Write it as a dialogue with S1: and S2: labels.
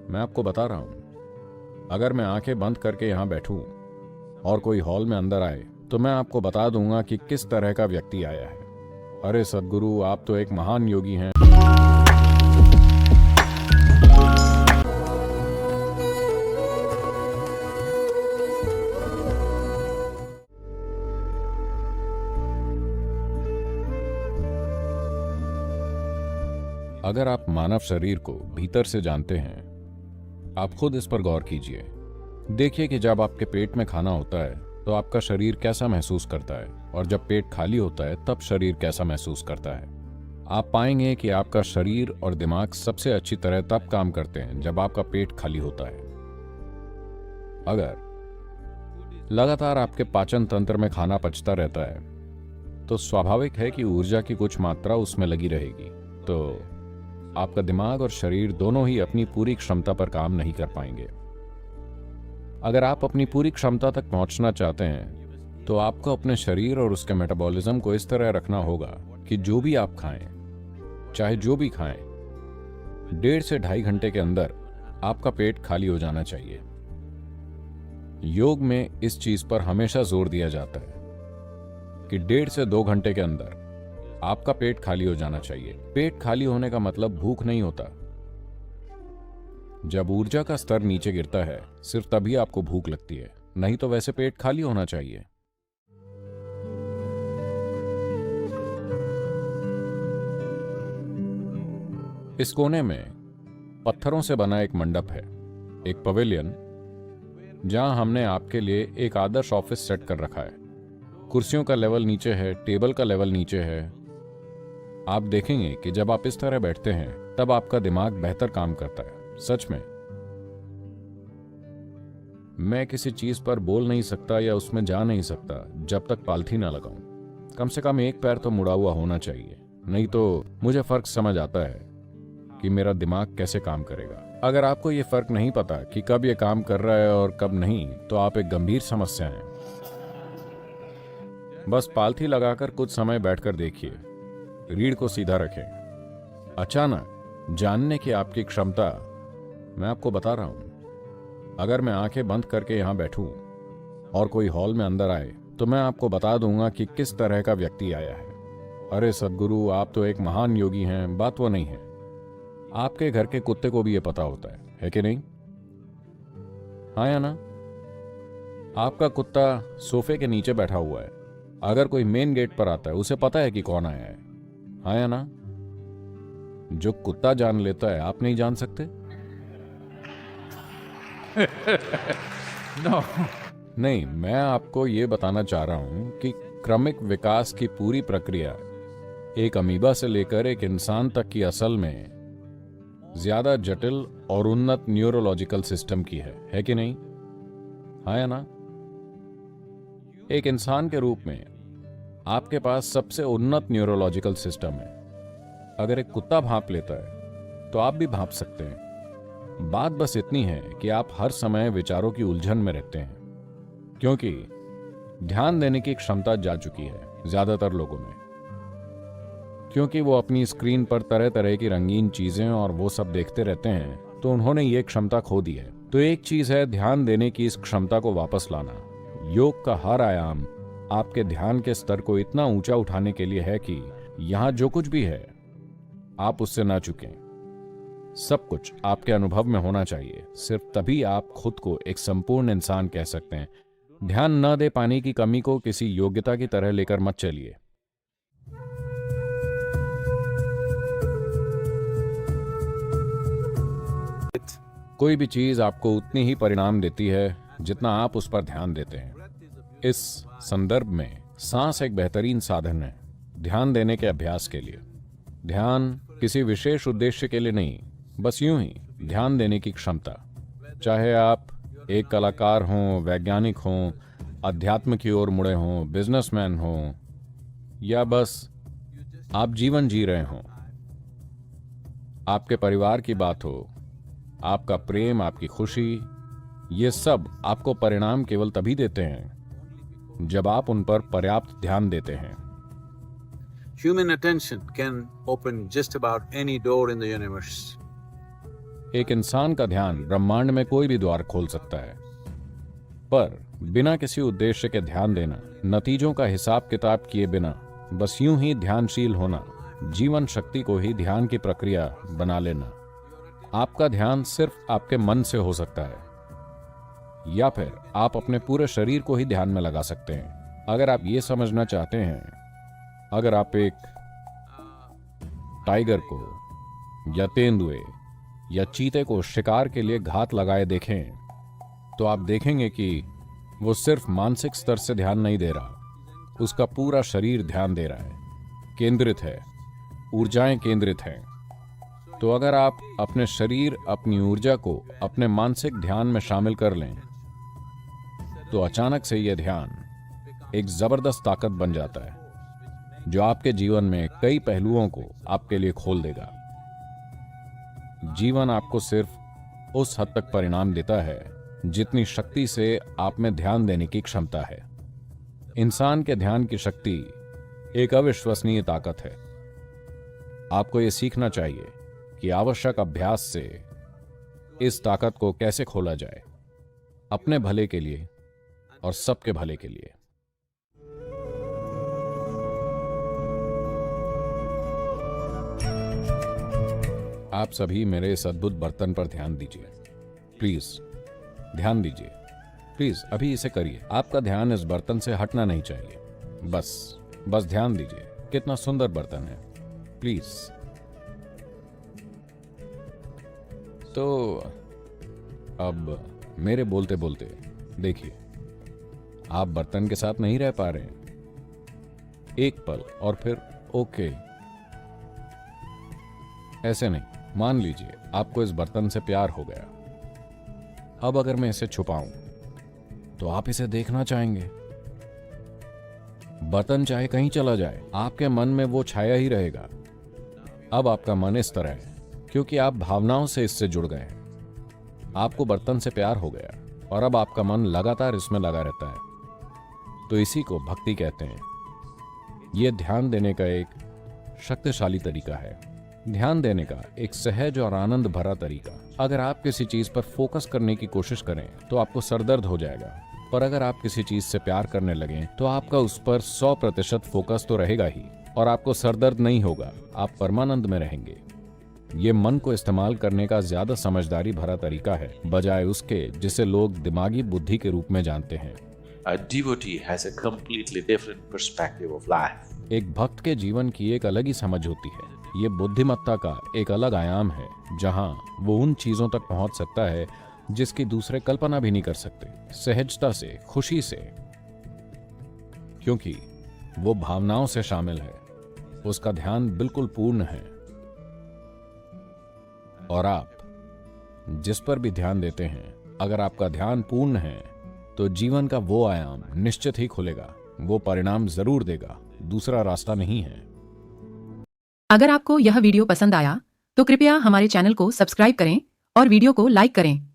S1: मैं आपको बता रहा हूं, अगर मैं आंखें बंद करके यहां बैठूं और कोई हॉल में अंदर आए तो मैं आपको बता दूंगा कि किस तरह का व्यक्ति आया है। अरे सद्गुरु, आप तो एक महान योगी हैं। अगर आप मानव शरीर को भीतर से जानते हैं, आप खुद इस पर गौर कीजिए। देखिए कि जब आपके पेट में खाना होता है तो आपका शरीर कैसा महसूस करता है, और जब पेट खाली होता है तब शरीर कैसा महसूस करता है। आप पाएंगे कि आपका शरीर और दिमाग सबसे अच्छी तरह तब काम करते हैं जब आपका पेट खाली होता है। अगर लगातार आपके पाचन तंत्र में खाना पचता रहता है तो स्वाभाविक है कि ऊर्जा की कुछ मात्रा उसमें लगी रहेगी, तो आपका दिमाग और शरीर दोनों ही अपनी पूरी क्षमता पर काम नहीं कर पाएंगे। अगर आप अपनी पूरी क्षमता तक पहुंचना चाहते हैं तो आपको अपने शरीर और उसके मेटाबॉलिज्म को इस तरह रखना होगा कि जो भी आप खाएं, चाहे जो भी खाएं, 1.5 से 2.5 घंटे के अंदर आपका पेट खाली हो जाना चाहिए। योग में इस चीज पर हमेशा जोर दिया जाता है कि 1.5 से 2 घंटे के अंदर आपका पेट खाली हो जाना चाहिए। पेट खाली होने का मतलब भूख नहीं होता। जब ऊर्जा का स्तर नीचे गिरता है सिर्फ तभी आपको भूख लगती है, नहीं तो वैसे पेट खाली होना चाहिए। इस कोने में पत्थरों से बना एक मंडप है, एक पवेलियन, जहां हमने आपके लिए एक आदर्श ऑफिस सेट कर रखा है। कुर्सियों का लेवल नीचे है, टेबल का लेवल नीचे है। आप देखेंगे कि जब आप इस तरह बैठते हैं तब आपका दिमाग बेहतर काम करता है। सच में, मैं किसी चीज पर बोल नहीं सकता या उसमें जा नहीं सकता जब तक पालथी ना लगाऊं। कम से कम एक पैर तो मुड़ा हुआ होना चाहिए, नहीं तो मुझे फर्क समझ आता है कि मेरा दिमाग कैसे काम करेगा। अगर आपको यह फर्क नहीं पता कि कब यह काम कर रहा है और कब नहीं, तो आप एक गंभीर समस्या हैं। बस पालथी लगाकर कुछ समय बैठकर देखिए, रीढ़ को सीधा रखें। अचानक जानने की आपकी क्षमता, मैं आपको बता रहा हूं, अगर मैं आंखें बंद करके यहां बैठूं और कोई हॉल में अंदर आए तो मैं आपको बता दूंगा कि किस तरह का व्यक्ति आया है। अरे सद्गुरु, आप तो एक महान योगी हैं। बात वो नहीं है, आपके घर के कुत्ते को भी ये पता होता है कि नहीं? हाँ या ना? आपका कुत्ता सोफे के नीचे बैठा हुआ है, अगर कोई मेन गेट पर आता है उसे पता है कि कौन आया है। हाँ या ना? जो कुत्ता जान लेता है आप नहीं जान सकते?
S2: No.
S1: नहीं, मैं आपको ये बताना चाह रहा हूं कि क्रमिक विकास की पूरी प्रक्रिया एक अमीबा से लेकर एक इंसान तक की असल में ज्यादा जटिल और उन्नत न्यूरोलॉजिकल सिस्टम की है कि नहीं? हाँ या ना? एक इंसान के रूप में आपके पास सबसे उन्नत न्यूरोलॉजिकल सिस्टम है। अगर एक कुत्ता भांप लेता है तो आप भी भांप सकते हैं। बात बस इतनी है कि आप हर समय विचारों की उलझन में रहते हैं, क्योंकि ध्यान देने की क्षमता जा चुकी है ज्यादातर लोगों में, क्योंकि वो अपनी स्क्रीन पर तरह तरह की रंगीन चीजें और वो सब देखते रहते हैं, तो उन्होंने ये क्षमता खो दी है। तो एक चीज है ध्यान देने की इस क्षमता को वापस लाना। योग का हर आयाम आपके ध्यान के स्तर को इतना ऊंचा उठाने के लिए है कि यहां जो कुछ भी है आप उससे ना चुकें। सब कुछ आपके अनुभव में होना चाहिए, सिर्फ तभी आप खुद को एक संपूर्ण इंसान कह सकते हैं। ध्यान न दे पाने की कमी को किसी योग्यता की तरह लेकर मत चलिए। कोई भी चीज आपको उतनी ही परिणाम देती है जितना आप उस पर ध्यान देते हैं। इस संदर्भ में सांस एक बेहतरीन साधन है ध्यान देने के अभ्यास के लिए। ध्यान किसी विशेष उद्देश्य के लिए नहीं, बस यूं ही ध्यान देने की क्षमता। चाहे आप एक कलाकार हों, वैज्ञानिक हों, अध्यात्म की ओर मुड़े हों, बिजनेसमैन हों, या बस आप जीवन जी रहे हों, आपके परिवार की बात हो, आपका प्रेम, आपकी खुशी, ये सब आपको परिणाम केवल तभी देते हैं जब आप उन पर पर्याप्त ध्यान देते हैं।
S3: Human attention can open just about any door in the universe.
S1: एक इंसान का ध्यान ब्रह्मांड में कोई भी द्वार खोल सकता है, पर बिना किसी उद्देश्य के ध्यान देना, नतीजों का हिसाब किताब किए बिना बस यूं ही ध्यानशील होना, जीवन शक्ति को ही ध्यान की प्रक्रिया बना लेना। आपका ध्यान सिर्फ आपके मन से हो सकता है, या फिर आप अपने पूरे शरीर को ही ध्यान में लगा सकते हैं। अगर आप ये समझना चाहते हैं, अगर आप एक टाइगर को या तेंदुए या चीते को शिकार के लिए घात लगाए देखें, तो आप देखेंगे कि वो सिर्फ मानसिक स्तर से ध्यान नहीं दे रहा, उसका पूरा शरीर ध्यान दे रहा है, केंद्रित है, ऊर्जाएं केंद्रित हैं। तो अगर आप अपने शरीर, अपनी ऊर्जा को अपने मानसिक ध्यान में शामिल कर लें, तो अचानक से यह ध्यान एक जबरदस्त ताकत बन जाता है, जो आपके जीवन में कई पहलुओं को आपके लिए खोल देगा। जीवन आपको सिर्फ उस हद तक परिणाम देता है जितनी शक्ति से आप में ध्यान देने की क्षमता है। इंसान के ध्यान की शक्ति एक अविश्वसनीय ताकत है। आपको यह सीखना चाहिए कि आवश्यक अभ्यास से इस ताकत को कैसे खोला जाए, अपने भले के लिए और सबके भले के लिए। आप सभी मेरे इस अद्भुत बर्तन पर ध्यान दीजिए, प्लीज ध्यान दीजिए, प्लीज अभी इसे करिए। आपका ध्यान इस बर्तन से हटना नहीं चाहिए, बस ध्यान दीजिए। कितना सुंदर बर्तन है, प्लीज। तो अब मेरे बोलते बोलते देखिए, आप बर्तन के साथ नहीं रह पा रहे हैं एक पल और फिर ओके, ऐसे नहीं। मान लीजिए आपको इस बर्तन से प्यार हो गया। अब अगर मैं इसे छुपाऊं तो आप इसे देखना चाहेंगे। बर्तन चाहे कहीं चला जाए, आपके मन में वो छाया ही रहेगा। अब आपका मन इस तरह है क्योंकि आप भावनाओं से इससे जुड़ गए हैं। आपको बर्तन से प्यार हो गया और अब आपका मन लगातार इसमें लगा रहता है। तो इसी को भक्ति कहते हैं। यह ध्यान देने का एक शक्तिशाली तरीका है, ध्यान देने का एक सहज और आनंद भरा तरीका। अगर आप किसी चीज पर फोकस करने की कोशिश करें तो आपको सरदर्द हो जाएगा, पर अगर आप किसी चीज से प्यार करने लगें तो आपका उस पर 100% फोकस तो रहेगा ही और आपको सरदर्द नहीं होगा, आप परमानंद में रहेंगे। ये मन को इस्तेमाल करने का ज्यादा समझदारी भरा तरीका है, बजाय उसके जिसे लोग दिमागी बुद्धि के रूप में जानते हैं।
S2: A devotee has a completely different perspective of life.
S1: एक भक्त के जीवन की एक अलग ही समझ होती है। ये बुद्धिमत्ता का एक अलग आयाम है, जहां वो उन चीजों तक पहुंच सकता है जिसकी दूसरे कल्पना भी नहीं कर सकते, सहजता से, खुशी से, क्योंकि वो भावनाओं से शामिल है। उसका ध्यान बिल्कुल पूर्ण है। और आप जिस पर भी ध्यान देते हैं, अगर आपका ध्यान पूर्ण है तो जीवन का वो आयाम निश्चित ही खुलेगा, वो परिणाम जरूर देगा, दूसरा रास्ता नहीं है।
S3: अगर आपको यह वीडियो पसंद आया तो कृपया हमारे चैनल को सब्सक्राइब करें और वीडियो को लाइक करें।